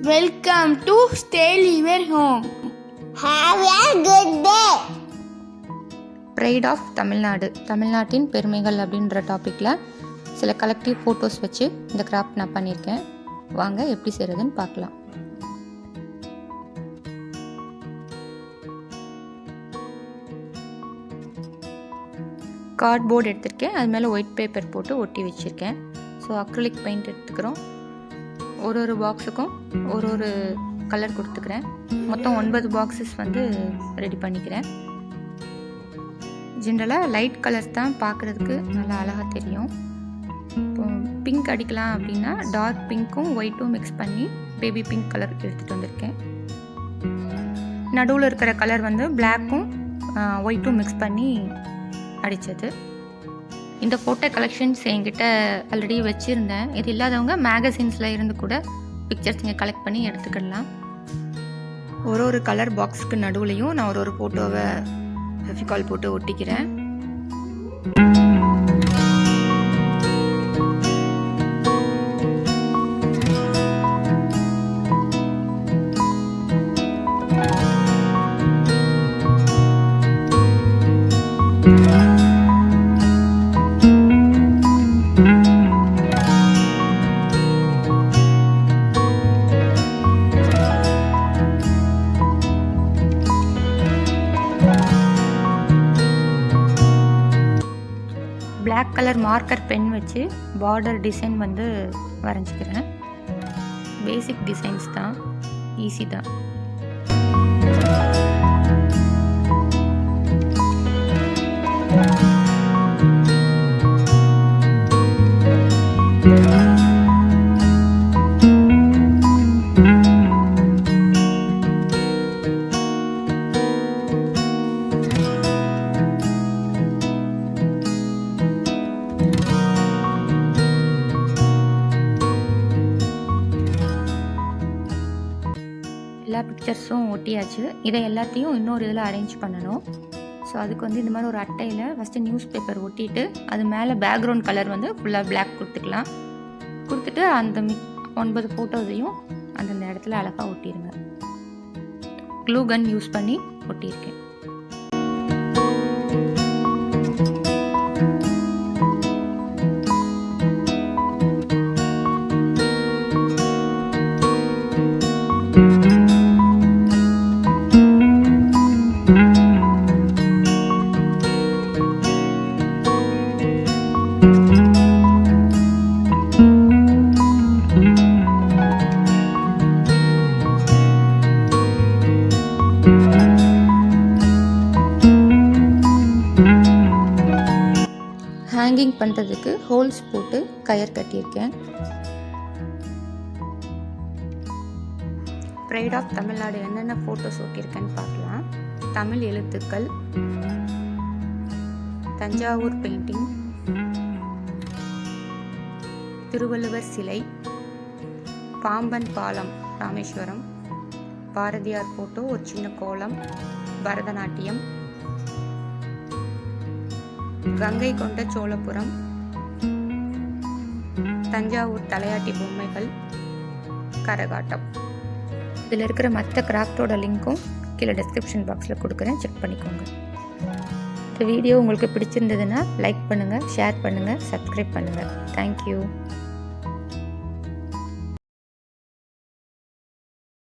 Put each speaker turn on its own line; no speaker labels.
Welcome to Stay Live Home.
Have a good day.
Pride of Tamil Nadu, தமிழ்நாட்டின் பெருமைகள் அப்படின்ற டாப்பிக்கில் சில கலெக்டிவ் ஃபோட்டோஸ் வச்சு இந்த கிராஃப்ட் நான் பண்ணியிருக்கேன். வாங்க எப்படி செய்கிறதுன்னு பார்க்கலாம். கார்ட்போர்டு எடுத்திருக்கேன், அது மேலே ஒயிட் பேப்பர் போட்டு ஒட்டி வச்சுருக்கேன். ஸோ அக்ரிலிக் பெயிண்ட் எடுத்துக்கிறோம். ஒரு பாக்ஸுக்கும் ஒரு கலர் கொடுத்துக்கிறேன். மொத்தம் 9 பாக்ஸஸ் ரெடி பண்ணிக்கிறேன். ஜென்ரலாக லைட் கலர்ஸ் தான் பார்க்குறதுக்கு நல்லா அழகாக தெரியும். இப்போ பிங்க் அடிக்கலாம் அப்படின்னா டார்க் பிங்க்கும் ஒயிட்டும் மிக்ஸ் பண்ணி பேபி பிங்க் கலர் எடுத்துகிட்டு வந்திருக்கேன். நடுவில் இருக்கிற கலர் பிளாக்கும் ஒயிட்டும் மிக்ஸ் பண்ணி அடித்தது. இந்த ஃபோட்டோ கலெக்ஷன்ஸ் என்கிட்ட ஆல்ரெடி வச்சுருந்தேன். இது இல்லாதவங்க மேகசின்ஸில் இருந்து கூட பிக்சர்ஸ் நீங்கள் கலெக்ட் பண்ணி எடுத்துக்கிடலாம். ஒரு கலர் பாக்ஸுக்கு நடுவுலையும் நான் ஒரு ஃபோட்டோவை ஃபெவிகால் போட்டு ஒட்டிக்கிறேன். பிளாக் கலர் மார்க்கர் பென் வச்சு பார்டர் டிசைன் வரைஞ்சிக்கிறேன். பேசிக் டிசைன்ஸ் தான், ஈஸி தான். எல்லா பிக்சர்ஸும் ஒட்டியாச்சு. இதை எல்லாத்தையும் இன்னொரு இதில் அரேஞ்ச் பண்ணணும். ஸோ அதுக்கு இந்த மாதிரி ஒரு அட்டையில் ஃபஸ்ட்டு நியூஸ் பேப்பர் ஒட்டிட்டு அது மேலே பேக்ரவுண்ட் கலர் ஃபுல்லாக பிளாக் கொடுத்துக்கலாம். கொடுத்துட்டு அந்த 9 ஃபோட்டோஸையும் அந்தந்த இடத்துல அழகாக ஒட்டிடுங்க. க்ளூ கன் யூஸ் பண்ணி ஒட்டியிருக்கேன். ஹேங்கிங் பண்ணுறதுக்கு ஹோல்ஸ் போட்டு கயர் கட்டியிருக்கேன். ப்ரைட் ஆஃப் தமிழ்நாடு என்னென்ன ஃபோட்டோஸ் ஒட்டியிருக்கேன்னு பார்க்கலாம். தமிழ் எழுத்துக்கள், தஞ்சாவூர் பெயிண்டிங், திருவள்ளுவர் சிலை, பாம்பன் பாலம் ராமேஸ்வரம், பாரதியார் ஃபோட்டோ, ஒரு சின்ன கோலம், பரதநாட்டியம், கங்கை கொண்ட சோழபுரம், தஞ்சாவூர் தலையாட்டி பொம்மைகள், கரகாட்டம். இதில் இருக்கிற மற்ற கிராஃப்டோட லிங்க்கும் கீழே டிஸ்கிரிப்ஷன் பாக்ஸில் கொடுக்குறேன், செக் பண்ணிக்கோங்க. இந்த வீடியோ உங்களுக்கு பிடிச்சிருந்ததுன்னா லைக் பண்ணுங்கள், ஷேர் பண்ணுங்கள், சப்ஸ்கிரைப் பண்ணுங்கள். தேங்க்யூ.